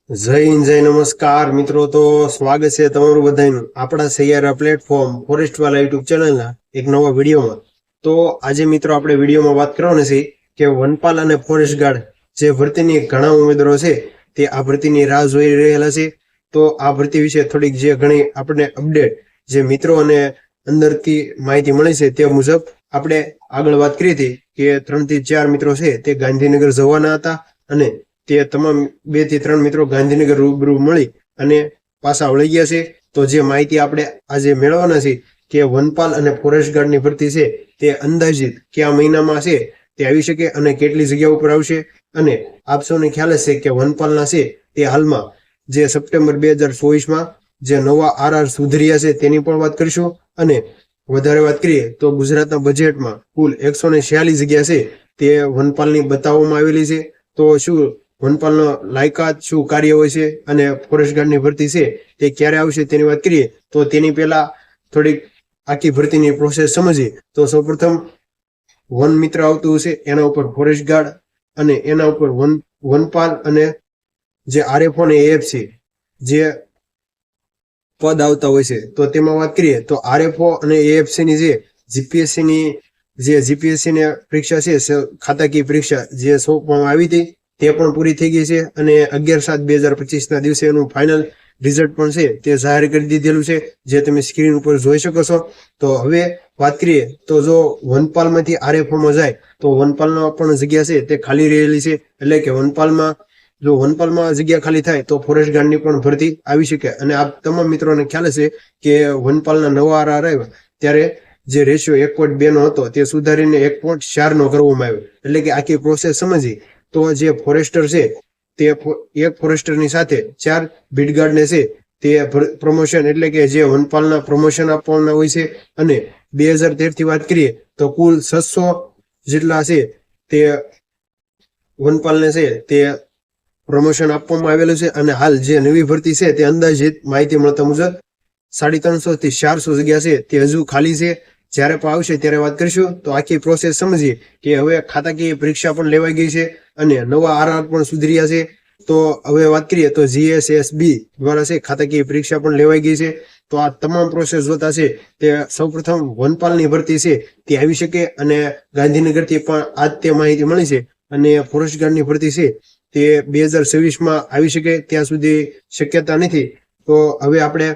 જય હિન્દ, જય નમસ્કાર મિત્રો. તો સ્વાગત છે તમારું બધાનું આપણા સૈયારા પ્લેટફોર્મ ફોરેસ્ટ વાલા યુટ્યુબ ચેનલના એક નવા વિડીયોમાં. તો આજે મિત્રો આપણે વિડીયોમાં વાત કરવાની છે કે વનપાલ અને ફોરેસ્ટ ગાર્ડ જે ભરતીની ઘણા ઉમેદવારો છે તે આ ભરતીની રાહ જોઈ રહેલા છે. તો આ ભરતી વિશે થોડીક જે ઘણી આપણે અપડેટ જે મિત્રો અને અંદરથી માહિતી મળી છે તે મુજબ આપણે આગળ વાત કરી હતી કે 3 થી 4 મિત્રો છે તે ગાંધીનગર જવાના હતા અને તે તમામ 2 થી 3 મિત્રો ગાંધીનગર રૂબરૂ મળી અને પાછા વળી ગયા છે. તો જે માહિતી આપણે આજે મેળવવાના છે કે વનપાલ અને ફોરેસ્ટ ગાર્ડની ભરતી છે તે અંદાજિત કયા મહિનામાં છે તે આવી શકે અને કેટલી જગ્યા ઉપર આવશે. અને આપ સૌને ખ્યાલ હશે કે વનપાલના છે તે હાલમાં જે સપ્ટેમ્બર 2024માં જે નવા આરઆર સુધર્યા છે તેની પણ વાત કરીશું. અને વધારે વાત કરીએ તો ગુજરાતના બજેટમાં કુલ 146 જગ્યા છે તે વનપાલની બતાવવામાં આવેલી છે. તો શું વનપાલનો લાયકાત શું કાર્ય હોય છે અને ફોરેસ્ટ ગાર્ડની ભરતી છે તે ક્યારે આવશે તેની વાત કરીએ તો તેની પહેલા થોડીક આખી ભરતીની પ્રોસેસ સમજીએ. તો સૌપ્રથમ વન મિત્ર આવતું હશે, એના ઉપર ફોરેસ્ટ ગાર્ડ અને એના ઉપર વનપાલ અને જે આરએફઓ અને એએફસી જે પદ આવતા હોય છે. તો તેમાં વાત કરીએ તો આરએફઓ અને એએફસી ની જે જીપીએસસી ની પરીક્ષા છે ખાતાકીય પરીક્ષા જે સોંપવામાં આવી હતી તે પણ પૂરી થઈ ગઈ છે અને 11/7/2025 ના દિવસે એનું ફાઇનલ રિઝલ્ટ પણ છે તે જાહેર કરી દીધેલું છે, જે તમે સ્ક્રીન ઉપર જોઈ શકો છો. તો હવે વાત કરીએ તો જો વનપાલમાંથી આરએફઓમાં જાય તો વનપાલમાં પણ જગ્યા છે તે ખાલી રહેલી છે. એટલે કે વનપાલમાં જગ્યા ખાલી થાય તો ફોરેસ્ટ ગાર્ડની પણ ભરતી આવી શકે. અને આ તમામ મિત્રોને ખ્યાલ હશે કે વનપાલના નવા આરઆર આવ્યા ત્યારે જે રેશિયો 1.2 નો હતો તે સુધારીને 1.4 નો કરવામાં આવ્યો. એટલે કે આખી પ્રોસેસ સમજી તો જે ફોરેસ્ટર છે તે એક ફોરેસ્ટરની સાથે 4 બીટગાર્ડને છે તે પ્રમોશન એટલે કે જે વનપાલના પ્રમોશન આપવાના હોય છે. અને 2013 થી વાત કરીએ તો કુલ 600 જેટલા છે તે વનપાલને છે તે પ્રમોશન આપવામાં આવેલું છે. અને હાલ જે નવી ભરતી છે તે અંદાજિત માહિતી મળતા મુજબ 350 થી 400 જગ્યા છે તે હજુ ખાલી છે. જ્યારે પણ આવશે ત્યારે વાત કરીશું. તો આખી પ્રોસેસ સમજીએ કે હવે ખાતાકીય પરીક્ષા પણ લેવાઈ ગઈ છે અને નવા આરઆર પણ સુધર્યા છે. તો હવે વાત કરીએ તો જીએસએસબી દ્વારા છે ખાતાકીય પરીક્ષા પણ લેવાઈ ગઈ છે. તો આ તમામ પ્રોસેસ જોતા છે તે સૌપ્રથમ વનપાલની ભરતી છે તે આવી શકે અને ગાંધીનગરથી પણ આજ તે માહિતી મળી છે. અને ફોરેસ્ટ ગાર્ડની ભરતી છે તે 2026માં આવી શકે ત્યાં સુધી શક્યતા નથી. તો હવે આપણે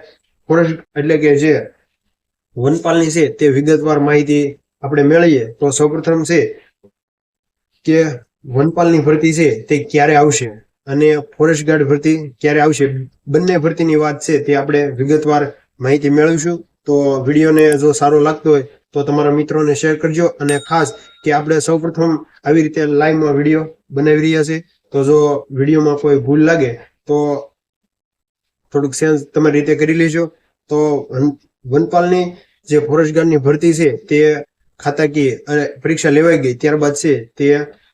ફોરેસ્ટ એટલે કે જે વનપાલની છે તે વિગતવાર માહિતી આપણે મેળવીએ. તો સૌપ્રથમ છે કે વનપાલની ભરતી છે તે ક્યારે આવશે અને ફોરેસ્ટ ગાર્ડ ભરતી ક્યારે આવશે, બંને ભરતીની વાત છે તે આપણે વિગતવાર માહિતી મેળવીશું. તો વિડીયોને જો સારો લાગતો હોય તો તમારા મિત્રોને શેર કરજો. અને ખાસ કે આપણે સૌપ્રથમ આવી રીતે લાઈવમાં વિડીયો બનાવી રહ્યા છે. તો જો વિડીયોમાં કોઈ ભૂલ લાગે તો થોડુંક સેન્સ તમારી રીતે કરી લેજો. તો વનપાલની જે ફોરેસ્ટ ગાર્ડની ભરતી છે તે ખાતાકીય અને પરીક્ષા લેવાઈ ગઈ ત્યારબાદ છે તે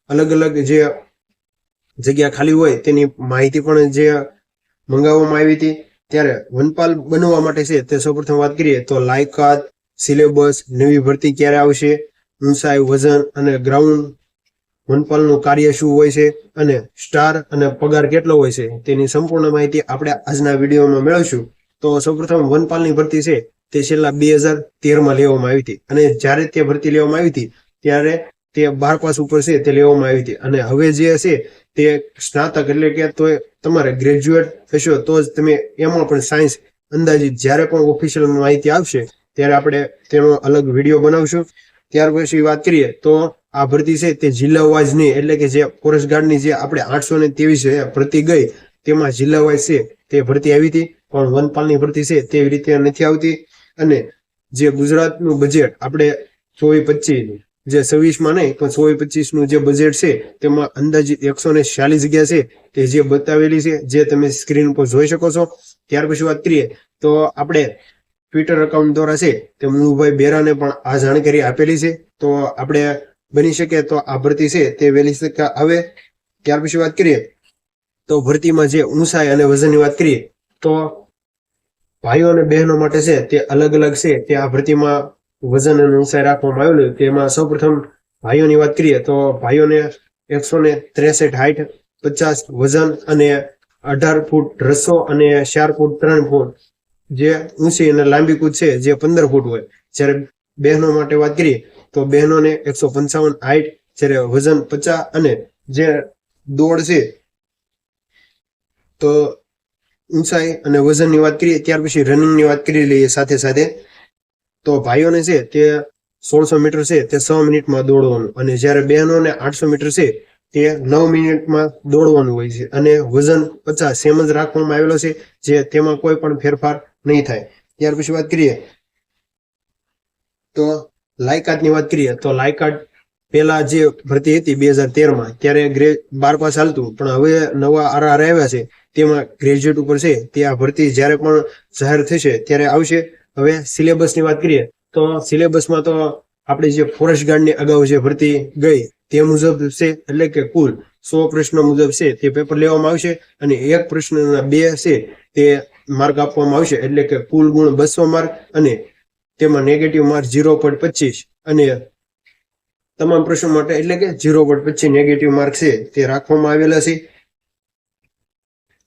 અલગ અલગ જે જગ્યા ખાલી હોય તેની માહિતી પણ જે મંગાવવામાં આવી હતી. ત્યારે વનપાલ બનવા માટે છે તે સૌપ્રથમ વાત કરીએ તો લાયકાત, સિલેબસ, નવી ભરતી ક્યારે આવશે, ઊંચાઈ, વજન અને ગ્રાઉન્ડ, વનપાલનું કાર્ય શું હોય છે અને સ્ટાર અને પગાર કેટલો હોય છે તેની સંપૂર્ણ માહિતી આપણે આજના વિડીયોમાં મેળવીશું. તો સૌપ્રથમ વનપાલની ભરતી છે તે છેલ્લા 2013માં લેવામાં આવી હતી. અને જ્યારે તે ભરતી લેવામાં આવી હતી ત્યારે તે 12 પાસ ઉપર છે તે લેવામાં આવી હતી. અને હવે જે છે તે સ્નાતક એટલે કે તો તમારે ગ્રેજ્યુએટ થશો તો જ તમે એમાં પણ સાયન્સ અંદાજિત જ્યારે પણ ઓફિશિયલ માહિતી આવશે ત્યારે આપણે તેનો અલગ વિડીયો બનાવશું. ત્યાર પછી વાત કરીએ તો આ ભરતી છે તે જિલ્લા વાઇઝ નહીં, એટલે કે જે ફોરેસ્ટ ગાર્ડની જે આપણે 823 ભરતી ગઈ તેમાં જિલ્લા વાઇઝ છે તે ભરતી આવી હતી, પણ વનપાલની ભરતી છે તેવી રીતે નથી આવતી. અને જે ગુજરાતનું બજેટ આપણે 24-25 જે 26માં નહીં પણ 24-25 નું જે બજેટ છે તેમાં અંદાજિત 146 જગ્યા છે તે જે બતાવેલી છે, જે તમે સ્ક્રીન પર જોઈ શકો છો. ત્યાર પછી વાત કરીએ તો આપણે ટ્વિટર એકાઉન્ટ દ્વારા છે તે મુનુભાઈ બેરાને પણ આ જાણકારી આપેલી છે. તો આપણે બની શકે તો આ ભરતી છે તે વહેલી તકે આવે. ત્યાર પછી વાત કરીએ તો ભરતીમાં જે ઊંચાઈ અને વજનની વાત કરીએ તો ભાઈઓ અને બહેનો માટે છે તે અલગ અલગ છે તે આ ભરતીમાં વજન અને ઊંચાઈ રાખવામાં આવેલું. તેમાં સૌપ્રથમ ભાઈઓની વાત કરીએ તો ભાઈઓને 163 હાઈટ, 50 વજન અને 18 ફૂટ રસ્સો અને 4 ફૂટ 3 ફૂટ જે ઊંચી અને લાંબી કૂદ છે જે 15 ફૂટ હોય. જ્યારે બહેનો માટે વાત કરીએ તો બહેનોને 155 હાઈટ, જ્યારે વજન 50 અને જે દોડ છે તો ઊંચાઈ અને વજનની વાત કરીએ ત્યાર પછી રનિંગની વાત કરી લઈએ સાથે સાથે. તો ભાઈઓને છે તે 1600 મીટર છે તે 6 મિનિટમાં દોડવાનું, અને જ્યારે બહેનોને 800 મીટર છે તે 9 મિનિટમાં દોડવાનું હોય છે, અને વજન 50 સેમ જ રાખવામાં આવેલો છે, જે તેમાં કોઈ પણ ફેરફાર નહીં થાય. ત્યાર પછી વાત કરીએ તો લાયકાતની વાત કરીએ તો લાયકાત પેલા જે ભરતી હતી 2013માં ત્યારે 12 પાસ હાલતું, પણ હવે નવા આરઆર આવ્યા છે તેમાં ગ્રેજ્યુએટ ઉપર છે. તે આ ભરતી જ્યારે પણ જાહેર થશે ત્યારે આવશે. હવે સિલેબસની વાત કરીએ તો સિલેબસમાં તો આપણે જે ફોરેસ્ટ ગાર્ડની અગાઉ જે ભરતી ગઈ તે મુજબ છે, એટલે કે કુલ 100 પ્રશ્નો મુજબ છે તે પેપર લેવામાં આવશે, અને એક પ્રશ્નના 2 છે તે માર્ક આપવામાં આવશે, એટલે કે કુલ ગુણ 200 માર્ક, અને તેમાં નેગેટિવ માર્ક 0.25, અને તમામ પ્રશ્નો માટે એટલે કે 0.25 નેગેટિવ માર્ક છે તે રાખવામાં આવેલા છે.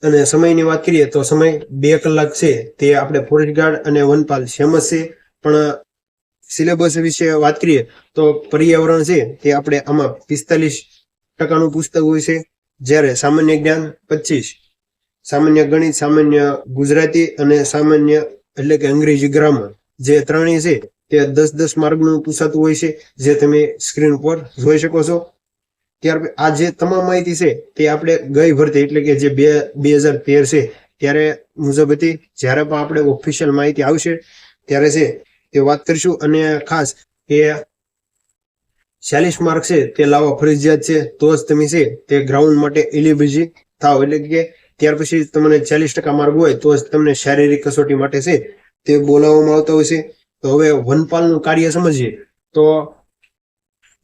અને સમયની વાત કરીએ તો સમય 2 કલાક છે તે આપણે ફોરેસ્ટ ગાર્ડ અને વનપાલ સેમ જ છે. પણ સિલેબસ વિશે વાત કરીએ તો પર્યાવરણ છે તે આપણે આમાં 45% પુસ્તક હોય છે, જ્યારે સામાન્ય જ્ઞાન 25, સામાન્ય ગણિત, સામાન્ય ગુજરાતી અને સામાન્ય એટલે કે અંગ્રેજી ગ્રામર જે ત્રણેય છે તે 10-10 માર્કનું પૂછાતું હોય છે, જે તમે સ્ક્રીન પર જોઈ શકો છો. ત્યાર આ જે તમામ માહિતી છે તે આપણે ગઈ ભરતી એટલે કે જે 2013 છે ત્યારે મુજબ હતી. જ્યારે પણ આપણે ઓફિશિયલ માહિતી આવશે ત્યારે છે તે વાત કરીશું. અને ખાસ કે 40 માર્ક છે તે લાવવા ફરજિયાત છે, તો જ તમે છે તે ગ્રાઉન્ડ માટે એલિજિબલ થાવ, એટલે કે ત્યાર પછી તમને 40% માર્ક હોય તો જ તમને શારીરિક કસોટી માટે છે તે બોલાવવામાં આવતા હોય છે. તો હવે વનપાલનું કાર્ય સમજીએ તો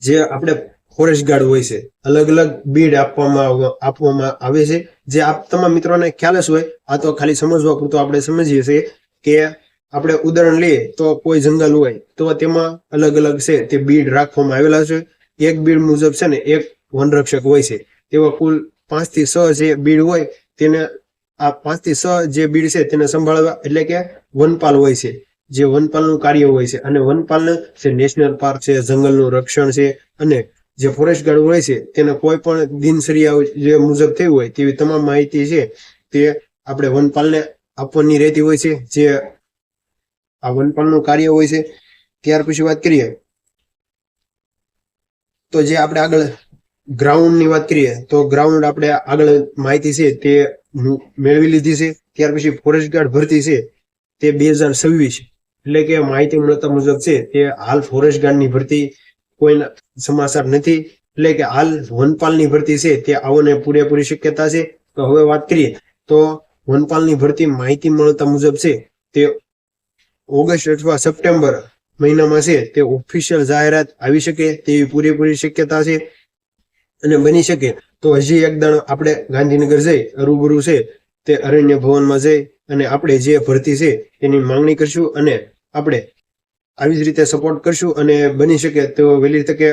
જે આપણે ફોરેસ્ટ ગાર્ડ હોય છે, અલગ અલગ બીડ આપવામાં આવે છે, જે આપ તમામ મિત્રોને ખ્યાલ જ હોય. આ તો ખાલી સમજવા પૂરતો આપણે સમજીએ છીએ કે આપણે ઉદાહરણ લઈએ તો કોઈ જંગલ હોય તો તેમાં અલગ અલગ છે તે બીડ રાખવામાં આવેલા છે. એક બીડ મુજબ છે ને એક વનરક્ષક હોય છે, તેવા કુલ 5 થી 6 જે બીડ હોય તેને આ 5 થી 6 જે બીડ છે તેને સંભાળવા એટલે કે વનપાલ હોય છે, જે વનપાલનું કાર્ય હોય છે. અને વનપાલને જે નેશનલ પાર્ક છે, જંગલનું રક્ષણ છે, અને જે ફોરેસ્ટ ગાર્ડ હોય છે તેને કોઈ પણ દિનચર્યા જે મુજબ થઈ હોય તેવી તમામ માહિતી છે તે આપણે વનપાલને આપવાની રહેતી હોય છે, જે આ વનપાલનું કાર્ય હોય છે. ત્યાર પછી વાત કરીએ તો જે આપણે આગળ ગ્રાઉન્ડની વાત કરીએ તો ગ્રાઉન્ડ આપણે આગળ માહિતી છે તે મેળવી લીધી છે. ત્યાર પછી ફોરેસ્ટ ગાર્ડ ભરતી છે તે 2026 એટલે કે માહિતી મળતા મુજબ છે તે હાલ ફોરેસ્ટ ગાર્ડની ભરતી કોઈના સમાચાર નથી, એટલે કે હાલ વનપાલની ભરતી છે તે આવવાની પૂરેપૂરી શક્યતા છે. તો હવે વાત કરીએ તો વનપાલની ભરતી માહિતી મળતા મુજબ છે તે ઓગસ્ટ અથવા સપ્ટેમ્બર મહિનામાં છે તે ઓફિશિયલ જાહેરાત આવી શકે તેવી પૂરેપૂરી શક્યતા છે. અને બની શકે તો હજી એક દાડો આપણે ગાંધીનગર જઈ રૂબરૂ છે તે અરણ્ય ભવનમાં જઈ અને આપણે જે ભરતી છે તેની માંગણી કરશું, અને આપણે આવી જ રીતે સપોર્ટ કરશું. અને બની શકે તો વહેલી તકે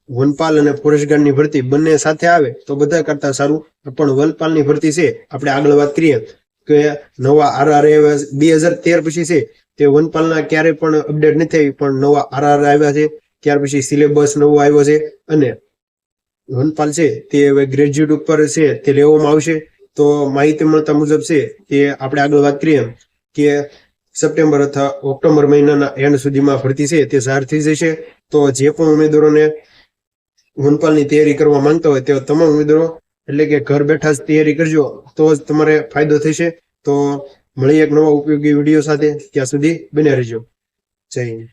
વનપાલ અને ફોરેસ્ટ ગાર્ડની ભરતી બંને સાથે આવે તો બધા કરતા સારું. પણ વનપાલની ભરતી છે આપણે આગળ વાત કરીએ કે નવા આરઆર 2013 પછી છે તે વનપાલના ક્યારેય પણ અપડેટ નથી થઈ, પણ નવા આરઆર આવ્યા છે. ત્યાર પછી સિલેબસ નવો આવ્યો છે, અને વનપાલ છે તે હવે ગ્રેજ્યુએટ ઉપર છે તે લેવામાં આવશે. તો માહિતી મળતા મુજબ છે તે આપણે આગળ વાત કરીએ કે સપ્ટેમ્બર અથવા ઓક્ટોબર મહિનાના એન્ડ સુધીમાં ભરતી છે તે જાહેર થઈ જશે. તો જે પણ ઉમેદવારોને વનપાલની તૈયારી કરવા માંગતા હોય તેવા તમામ ઉમેદવારો એટલે કે ઘર બેઠા જ તૈયારી કરજો, તો જ તમારે ફાયદો થશે. તો મળીએ એક નવા ઉપયોગી વિડીયો સાથે, ત્યાં સુધી બન્યા રહેજો. જય હિન્દ.